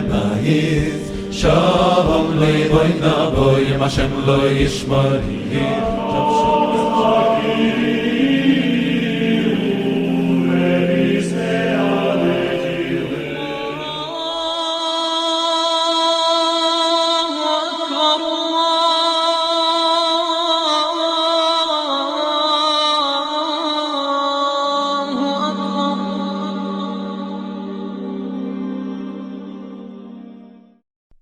Maïs, Shalom Levoy Naboy, Hashem Lo Yishmari.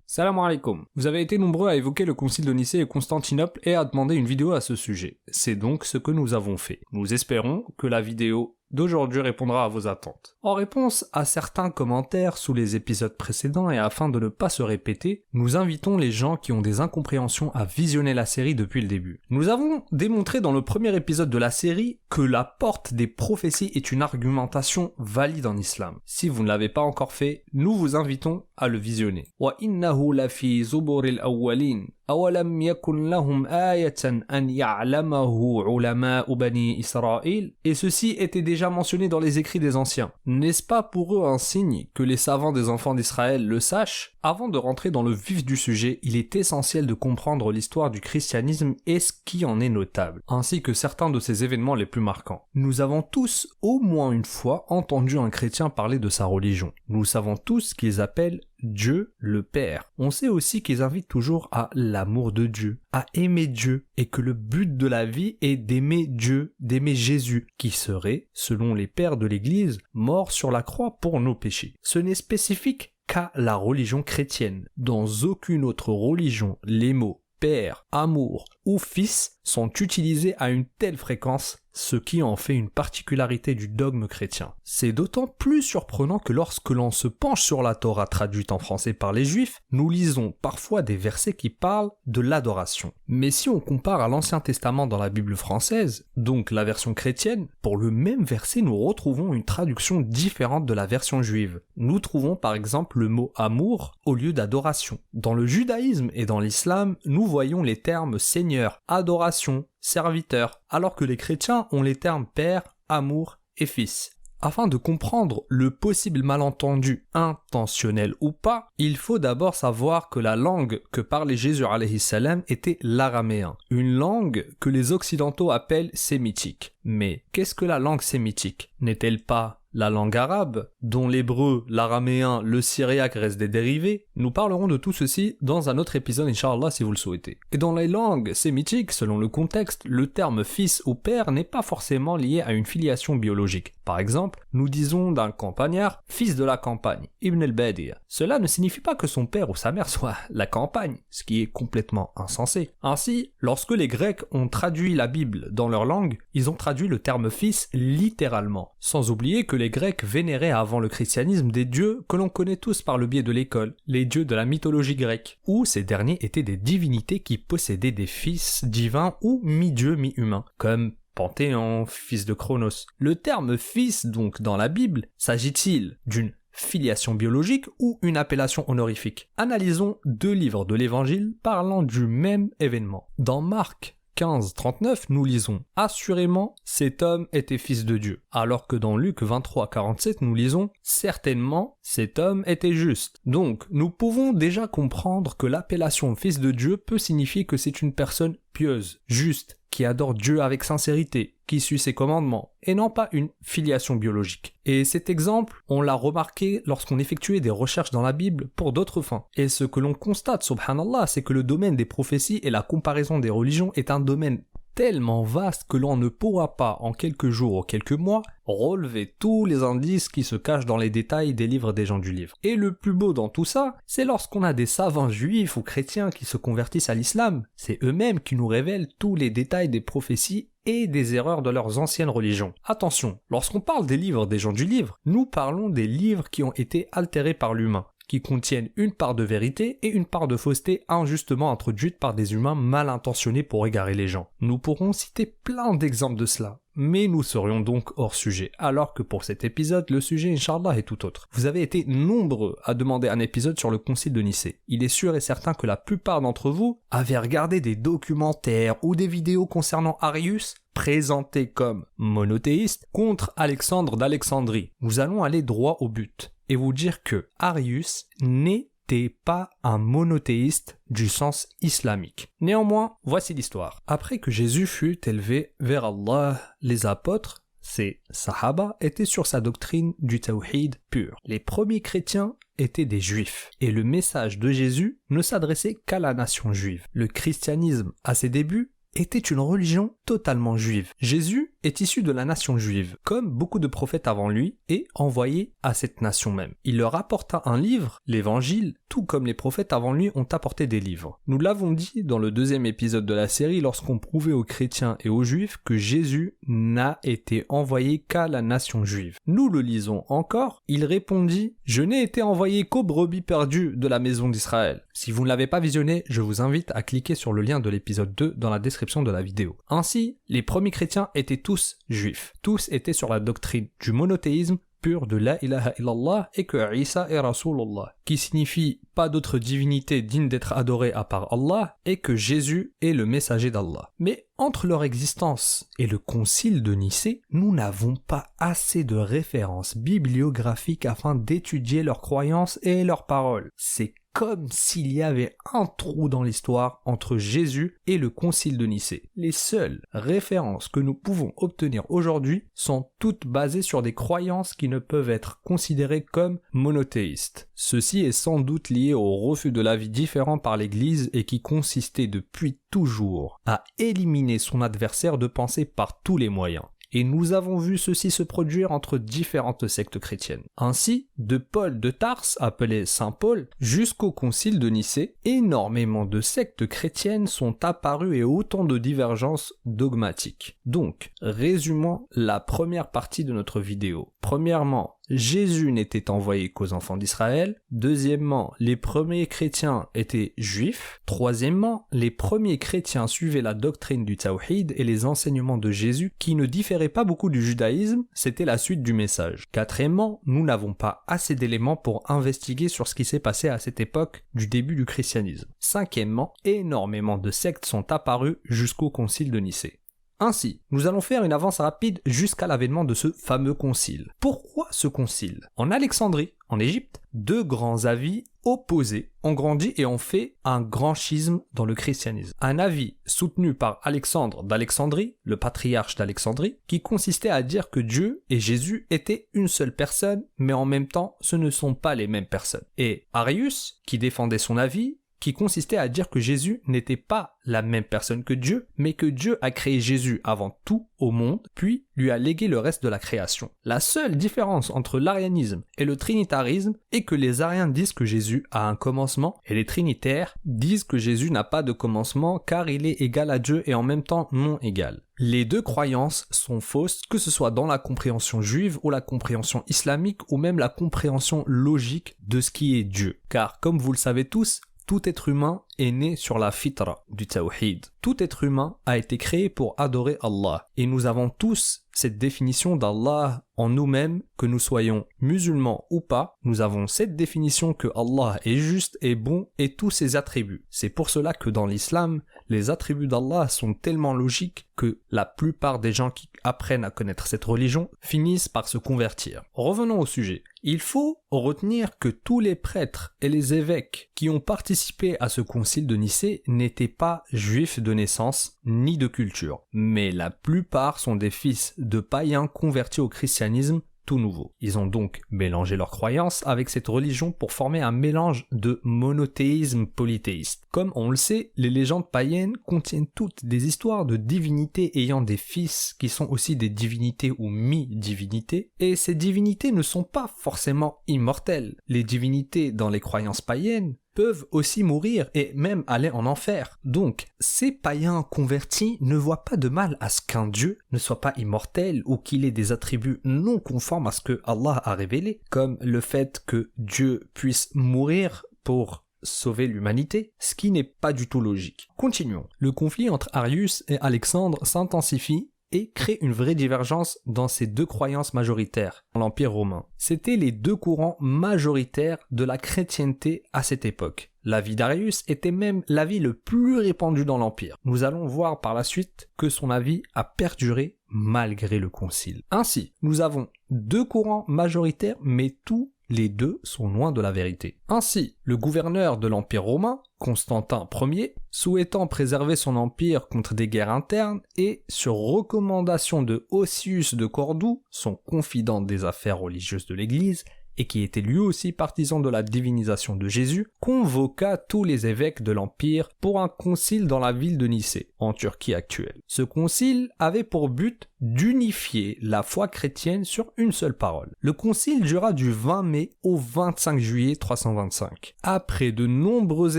Salam alaikum. Vous avez été nombreux à évoquer le concile de Nicée et Constantinople et à demander une vidéo à ce sujet. C'est donc ce que nous avons fait. Nous espérons que la vidéo d'aujourd'hui répondra à vos attentes. En réponse à certains commentaires sous les épisodes précédents et afin de ne pas se répéter, nous invitons les gens qui ont des incompréhensions à visionner la série depuis le début. Nous avons démontré dans le premier épisode de la série que la porte des prophéties est une argumentation valide en islam. Si vous ne l'avez pas encore fait, nous vous invitons à le visionner. Wa innahu lafi zuburil awwalin. أولم يكن لهم آية أن يعلمه علماء بني إسرائيل. Et ceci était déjà mentionné dans les écrits des anciens. N'est-ce pas pour eux un signe que les savants des enfants d'Israël le sachent? Avant de rentrer dans le vif du sujet, il est essentiel de comprendre l'histoire du christianisme et ce qui en est notable, ainsi que certains de ses événements les plus marquants. Nous avons tous, au moins une fois, entendu un chrétien parler de sa religion. Nous savons tous qu'ils appellent Dieu le Père. On sait aussi qu'ils invitent toujours à l'amour de Dieu, à aimer Dieu, et que le but de la vie est d'aimer Dieu, d'aimer Jésus, qui serait, selon les pères de l'Église, mort sur la croix pour nos péchés. Ce n'est spécifique qu'à la religion chrétienne. Dans aucune autre religion, les mots Père, amour ou Fils sont utilisés à une telle fréquence, ce qui en fait une particularité du dogme chrétien. C'est d'autant plus surprenant que lorsque l'on se penche sur la Torah traduite en français par les Juifs, nous lisons parfois des versets qui parlent de l'adoration. Mais si on compare à l'Ancien Testament dans la Bible française, donc la version chrétienne, pour le même verset nous retrouvons une traduction différente de la version juive. Nous trouvons par exemple le mot amour au lieu d'adoration. Dans le judaïsme et dans l'islam, nous voyons les termes Seigneur, adoration, serviteur, alors que les chrétiens ont les termes Père, amour et Fils. Afin de comprendre le possible malentendu intentionnel ou pas, il faut d'abord savoir que la langue que parlait Jésus alayhi salam était l'araméen, une langue que les occidentaux appellent sémitique. Mais qu'est-ce que la langue sémitique? N'est-elle pas la langue arabe, dont l'hébreu, l'araméen, le syriaque restent des dérivés? Nous parlerons de tout ceci dans un autre épisode, Inch'Allah, si vous le souhaitez. Et dans les langues sémitiques, selon le contexte, le terme fils ou père n'est pas forcément lié à une filiation biologique. Par exemple, nous disons d'un campagnard, fils de la campagne, Ibn al-Badiya. Cela ne signifie pas que son père ou sa mère soit la campagne, ce qui est complètement insensé. Ainsi, lorsque les Grecs ont traduit la Bible dans leur langue, ils ont traduit le terme fils littéralement, sans oublier que les Grecs vénéraient avant le christianisme des dieux que l'on connaît tous par le biais de l'école, les dieux de la mythologie grecque, où ces derniers étaient des divinités qui possédaient des fils divins ou mi-dieux mi-humains, comme Panthéon, fils de Cronos. Le terme fils donc dans la Bible, s'agit-il d'une filiation biologique ou une appellation honorifique? Analysons deux livres de l'Évangile parlant du même événement. Dans Marc 15-39, nous lisons « Assurément, cet homme était fils de Dieu », alors que dans Luc 23-47, nous lisons « Certainement, cet homme était juste ». Donc, nous pouvons déjà comprendre que l'appellation fils de Dieu peut signifier que c'est une personne pieuse, juste, qui adore Dieu avec sincérité, qui suit ses commandements, et non pas une filiation biologique. Et cet exemple, on l'a remarqué lorsqu'on effectuait des recherches dans la Bible pour d'autres fins. Et ce que l'on constate, subhanallah, c'est que le domaine des prophéties et la comparaison des religions est un domaine tellement vaste que l'on ne pourra pas, en quelques jours ou quelques mois, relever tous les indices qui se cachent dans les détails des livres des gens du livre. Et le plus beau dans tout ça, c'est lorsqu'on a des savants juifs ou chrétiens qui se convertissent à l'islam. C'est eux-mêmes qui nous révèlent tous les détails des prophéties et des erreurs de leurs anciennes religions. Attention, lorsqu'on parle des livres des gens du livre, nous parlons des livres qui ont été altérés par l'humain, qui contiennent une part de vérité et une part de fausseté injustement introduite par des humains mal intentionnés pour égarer les gens. Nous pourrons citer plein d'exemples de cela, mais nous serions donc hors sujet, alors que pour cet épisode, le sujet, Inch'Allah, est tout autre. Vous avez été nombreux à demander un épisode sur le concile de Nicée. Il est sûr et certain que la plupart d'entre vous avaient regardé des documentaires ou des vidéos concernant Arius, présenté comme monothéiste, contre Alexandre d'Alexandrie. Nous allons aller droit au but. et vous dire que Arius n'était pas un monothéiste du sens islamique. Néanmoins, voici l'histoire. Après que Jésus fut élevé vers Allah, les apôtres, ces Sahaba, étaient sur sa doctrine du tawhid pur. Les premiers chrétiens étaient des juifs, et le message de Jésus ne s'adressait qu'à la nation juive. Le christianisme, à ses débuts, était une religion totalement juive. Jésus est issu de la nation juive, comme beaucoup de prophètes avant lui, et envoyé à cette nation même. Il leur apporta un livre, l'évangile, tout comme les prophètes avant lui ont apporté des livres. Nous l'avons dit dans le 2e épisode de la série lorsqu'on prouvait aux chrétiens et aux juifs que Jésus n'a été envoyé qu'à la nation juive. Nous le lisons encore, il répondit « Je n'ai été envoyé qu'aux brebis perdues de la maison d'Israël ». Si vous ne l'avez pas visionné, je vous invite à cliquer sur le lien de l'épisode 2 dans la description de la vidéo. Ainsi, les premiers chrétiens étaient tous juifs. Tous étaient sur la doctrine du monothéisme pur de la ilaha illallah et que Isa est Rasulullah, qui signifie pas d'autre divinité digne d'être adorée à part Allah et que Jésus est le messager d'Allah. Mais entre leur existence et le concile de Nicée, nous n'avons pas assez de références bibliographiques afin d'étudier leurs croyances et leurs paroles. C'est comme s'il y avait un trou dans l'histoire entre Jésus et le concile de Nicée. Les seules références que nous pouvons obtenir aujourd'hui sont toutes basées sur des croyances qui ne peuvent être considérées comme monothéistes. Ceci est sans doute lié au refus de l'avis différent par l'Église et qui consistait depuis toujours à éliminer son adversaire de pensée par tous les moyens. Et nous avons vu ceci se produire entre différentes sectes chrétiennes. Ainsi, de Paul de Tarse, appelé Saint Paul, jusqu'au concile de Nicée, énormément de sectes chrétiennes sont apparues et autant de divergences dogmatiques. Donc, résumons la première partie de notre vidéo. Premièrement, Jésus n'était envoyé qu'aux enfants d'Israël. Deuxièmement, les premiers chrétiens étaient juifs. Troisièmement, les premiers chrétiens suivaient la doctrine du tawhid et les enseignements de Jésus qui ne différaient pas beaucoup du judaïsme, c'était la suite du message. Quatrièmement, nous n'avons pas assez d'éléments pour investiguer sur ce qui s'est passé à cette époque du début du christianisme. Cinquièmement, énormément de sectes sont apparues jusqu'au concile de Nicée. Ainsi, nous allons faire une avance rapide jusqu'à l'avènement de ce fameux concile. Pourquoi ce concile ? En Alexandrie, en Égypte, deux grands avis opposés ont grandi et ont fait un grand schisme dans le christianisme. Un avis soutenu par Alexandre d'Alexandrie, le patriarche d'Alexandrie, qui consistait à dire que Dieu et Jésus étaient une seule personne, mais en même temps, ce ne sont pas les mêmes personnes. Et Arius, qui défendait son avis, qui consistait à dire que Jésus n'était pas la même personne que Dieu, mais que Dieu a créé Jésus avant tout au monde, puis lui a légué le reste de la création. La seule différence entre l'arianisme et le trinitarisme est que les ariens disent que Jésus a un commencement et les trinitaires disent que Jésus n'a pas de commencement car il est égal à Dieu et en même temps non égal. Les deux croyances sont fausses, que ce soit dans la compréhension juive ou la compréhension islamique ou même la compréhension logique de ce qui est Dieu. Car comme vous le savez tous, tout être humain est né sur la fitra du tawhid. Tout être humain a été créé pour adorer Allah. Et nous avons tous cette définition d'Allah en nous-mêmes, que nous soyons musulmans ou pas. Nous avons cette définition que Allah est juste et bon et tous ses attributs. C'est pour cela que dans l'islam, les attributs d'Allah sont tellement logiques que la plupart des gens qui apprennent à connaître cette religion finissent par se convertir. Revenons au sujet. Il faut retenir que tous les prêtres et les évêques qui ont participé à ce concile de Nicée n'étaient pas juifs de naissance ni de culture, mais la plupart sont des fils de païens convertis au christianisme tout nouveau. Ils ont donc mélangé leurs croyances avec cette religion pour former un mélange de monothéisme polythéiste. Comme on le sait, les légendes païennes contiennent toutes des histoires de divinités ayant des fils qui sont aussi des divinités ou mi-divinités, et ces divinités ne sont pas forcément immortelles. Les divinités dans les croyances païennes peuvent aussi mourir et même aller en enfer. Donc, ces païens convertis ne voient pas de mal à ce qu'un Dieu ne soit pas immortel ou qu'il ait des attributs non conformes à ce que Allah a révélé, comme le fait que Dieu puisse mourir pour sauver l'humanité, ce qui n'est pas du tout logique. Continuons. Le conflit entre Arius et Alexandre s'intensifie et crée une vraie divergence dans ces deux croyances majoritaires dans l'Empire romain. C'étaient les deux courants majoritaires de la chrétienté à cette époque. L'avis d'Arius était même l'avis le plus répandu dans l'Empire. Nous allons voir par la suite que son avis a perduré malgré le concile. Ainsi, nous avons deux courants majoritaires, mais tous les deux sont loin de la vérité. Ainsi, le gouverneur de l'Empire romain, Constantin Ier, souhaitant préserver son empire contre des guerres internes et, sur recommandation de Ossius de Cordoue, son confident des affaires religieuses de l'Église, et qui était lui aussi partisan de la divinisation de Jésus, convoqua tous les évêques de l'Empire pour un concile dans la ville de Nicée, en Turquie actuelle. Ce concile avait pour but d'unifier la foi chrétienne sur une seule parole. Le concile dura du 20 mai au 25 juillet 325. Après de nombreux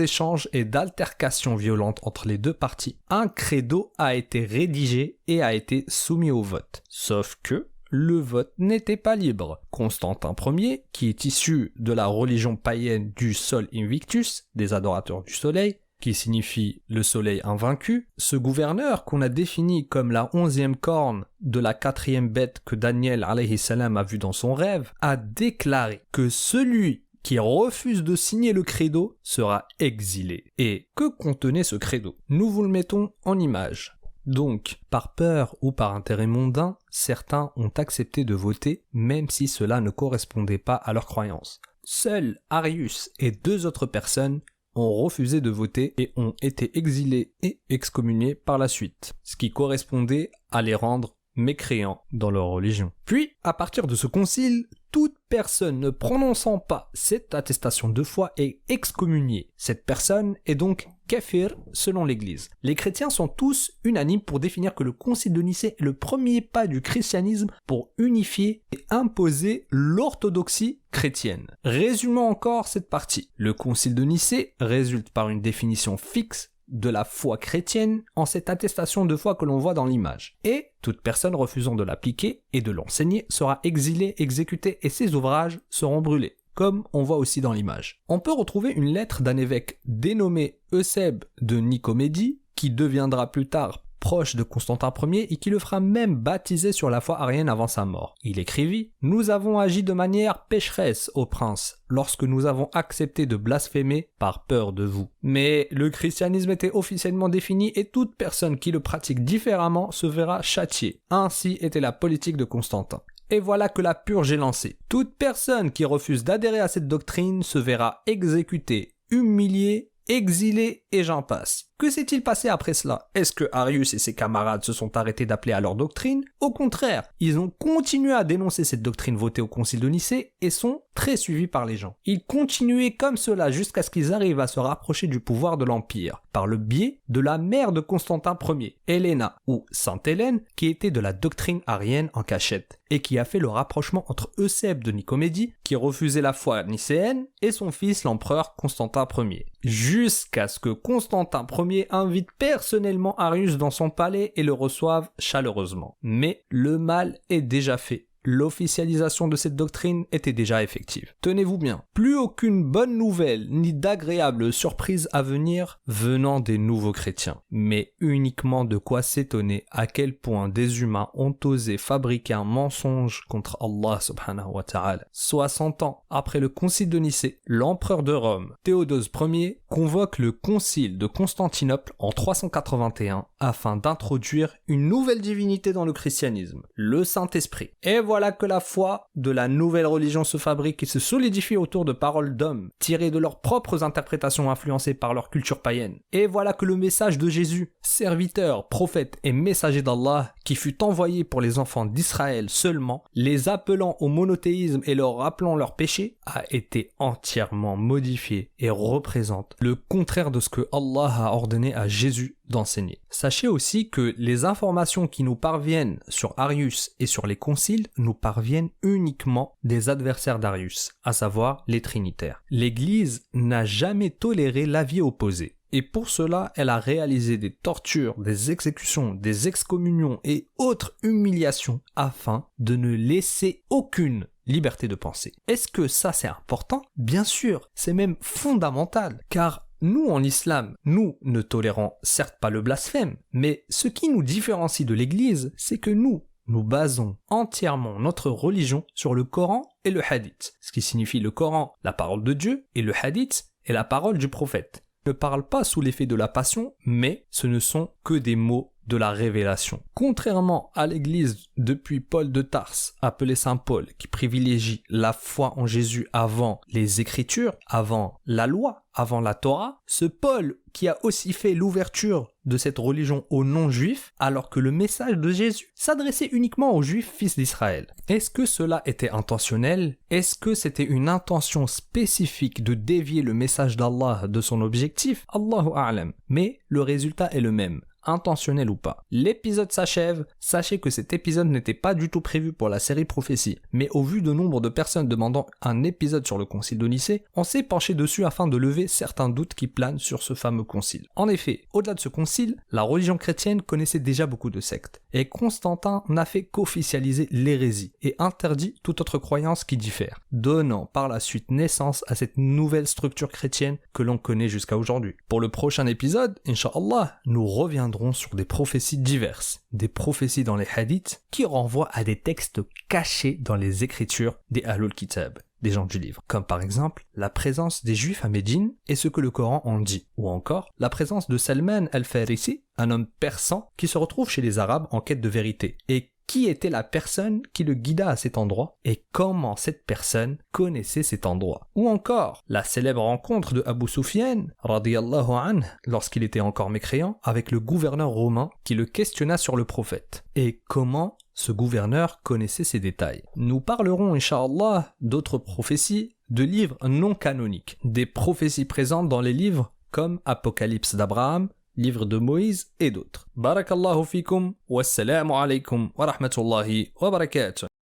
échanges et d'altercations violentes entre les deux parties, un credo a été rédigé et a été soumis au vote. Sauf que le vote n'était pas libre. Constantin Ier, qui est issu de la religion païenne du Sol Invictus, des adorateurs du soleil, qui signifie le soleil invaincu, ce gouverneur qu'on a défini comme la 11e corne de la 4e bête que Daniel alayhi salam a vue dans son rêve, a déclaré que celui qui refuse de signer le credo sera exilé. Et que contenait ce credo? Nous vous le mettons en image. Donc, par peur ou par intérêt mondain, certains ont accepté de voter même si cela ne correspondait pas à leurs croyances. Seuls Arius et 2 autres personnes ont refusé de voter et ont été exilés et excommuniés par la suite, ce qui correspondait à les rendre mécréants dans leur religion. Puis, à partir de ce concile, toute personne ne prononçant pas cette attestation de foi est excommuniée. Cette personne est donc kafir selon l'Église. Les chrétiens sont tous unanimes pour définir que le concile de Nicée est le premier pas du christianisme pour unifier et imposer l'orthodoxie chrétienne. Résumons encore cette partie. Le concile de Nicée résulte par une définition fixe de la foi chrétienne en cette attestation de foi que l'on voit dans l'image. Et toute personne refusant de l'appliquer et de l'enseigner sera exilée, exécutée et ses ouvrages seront brûlés, comme on voit aussi dans l'image. On peut retrouver une lettre d'un évêque dénommé Eusèbe de Nicomédie, qui deviendra plus tard proche de Constantin Ier et qui le fera même baptiser sur la foi arienne avant sa mort. Il écrivit « Nous avons agi de manière pécheresse, ô prince, lorsque nous avons accepté de blasphémer par peur de vous. Mais le christianisme était officiellement défini et toute personne qui le pratique différemment se verra châtiée. Ainsi était la politique de Constantin. Et voilà que la purge est lancée. Toute personne qui refuse d'adhérer à cette doctrine se verra exécutée, humiliée, exilé et j'en passe. Que s'est-il passé après cela? Est-ce que Arius et ses camarades se sont arrêtés d'appeler à leur doctrine? Au contraire, ils ont continué à dénoncer cette doctrine votée au concile de Nicée et sont très suivis par les gens. Ils continuaient comme cela jusqu'à ce qu'ils arrivent à se rapprocher du pouvoir de l'Empire par le biais de la mère de Constantin Ier, Helena ou Sainte Hélène, qui était de la doctrine arienne en cachette et qui a fait le rapprochement entre Eusèbe de Nicomédie, qui refusait la foi nicéenne, et son fils l'empereur Constantin Ier. Jusqu'à ce que Constantin Ier invite personnellement Arius dans son palais et le reçoive chaleureusement. Mais le mal est déjà fait. L'officialisation de cette doctrine était déjà effective. Tenez-vous bien, plus aucune bonne nouvelle ni d'agréable surprise à venir venant des nouveaux chrétiens, mais uniquement de quoi s'étonner à quel point des humains ont osé fabriquer un mensonge contre Allah subhanahu wa ta'ala. 60 ans après le concile de Nicée, l'empereur de Rome, Théodose Ier, convoque le concile de Constantinople en 381 afin d'introduire une nouvelle divinité dans le christianisme, le Saint-Esprit. Et voilà que la foi de la nouvelle religion se fabrique et se solidifie autour de paroles d'hommes, tirées de leurs propres interprétations influencées par leur culture païenne. Et voilà que le message de Jésus, serviteur, prophète et messager d'Allah, qui fut envoyé pour les enfants d'Israël seulement, les appelant au monothéisme et leur rappelant leurs péchés, a été entièrement modifié et représente le contraire de ce que Allah a ordonné à Jésus d'enseigner. Sachez aussi que les informations qui nous parviennent sur Arius et sur les conciles nous parviennent uniquement des adversaires d'Arius, à savoir les trinitaires. L'Église n'a jamais toléré l'avis opposé. Et pour cela, elle a réalisé des tortures, des exécutions, des excommunions et autres humiliations afin de ne laisser aucune liberté de penser. Est-ce que ça c'est important? Bien sûr, c'est même fondamental, car nous, en islam, nous ne tolérons certes pas le blasphème, mais ce qui nous différencie de l'Église, c'est que nous basons entièrement notre religion sur le Coran et le Hadith. Ce qui signifie le Coran, la parole de Dieu, et le Hadith est la parole du prophète. Ne parle pas sous l'effet de la passion, mais ce ne sont que des mots de la révélation. Contrairement à l'église depuis Paul de Tarse, appelé Saint Paul, qui privilégie la foi en Jésus avant les Écritures, avant la loi, avant la Torah, ce Paul qui a aussi fait l'ouverture de cette religion aux non-juifs, alors que le message de Jésus s'adressait uniquement aux juifs fils d'Israël. Est-ce que cela était intentionnel? Est-ce que c'était une intention spécifique de dévier le message d'Allah de son objectif? Allahu a'lam. Mais le résultat est le même. Intentionnel ou pas. L'épisode s'achève, sachez que cet épisode n'était pas du tout prévu pour la série Prophétie, mais au vu de nombre de personnes demandant un épisode sur le concile de Nicée, on s'est penché dessus afin de lever certains doutes qui planent sur ce fameux concile. En effet, au-delà de ce concile, la religion chrétienne connaissait déjà beaucoup de sectes, et Constantin n'a fait qu'officialiser l'hérésie et interdit toute autre croyance qui diffère, donnant par la suite naissance à cette nouvelle structure chrétienne que l'on connaît jusqu'à aujourd'hui. Pour le prochain épisode, Inch'Allah, nous reviendrons sur des prophéties diverses, des prophéties dans les hadiths qui renvoient à des textes cachés dans les écritures des Ahlul Kitab, des gens du livre, comme par exemple la présence des Juifs à Médine et ce que le Coran en dit, ou encore la présence de Salman al-Farisi, un homme persan qui se retrouve chez les Arabes en quête de vérité, et qui était la personne qui le guida à cet endroit et comment cette personne connaissait cet endroit. Ou encore, la célèbre rencontre de Abu Sufyan, radiyallahu anhu, lorsqu'il était encore mécréant, avec le gouverneur romain qui le questionna sur le prophète. Et comment ce gouverneur connaissait ces détails. Nous parlerons, Inch'Allah, d'autres prophéties, de livres non canoniques, des prophéties présentes dans les livres comme Apocalypse d'Abraham, livre de Moïse et d'autres. Barakallahu fikum, wassalamu alaykum wa rahmatullahi wa barakatuh.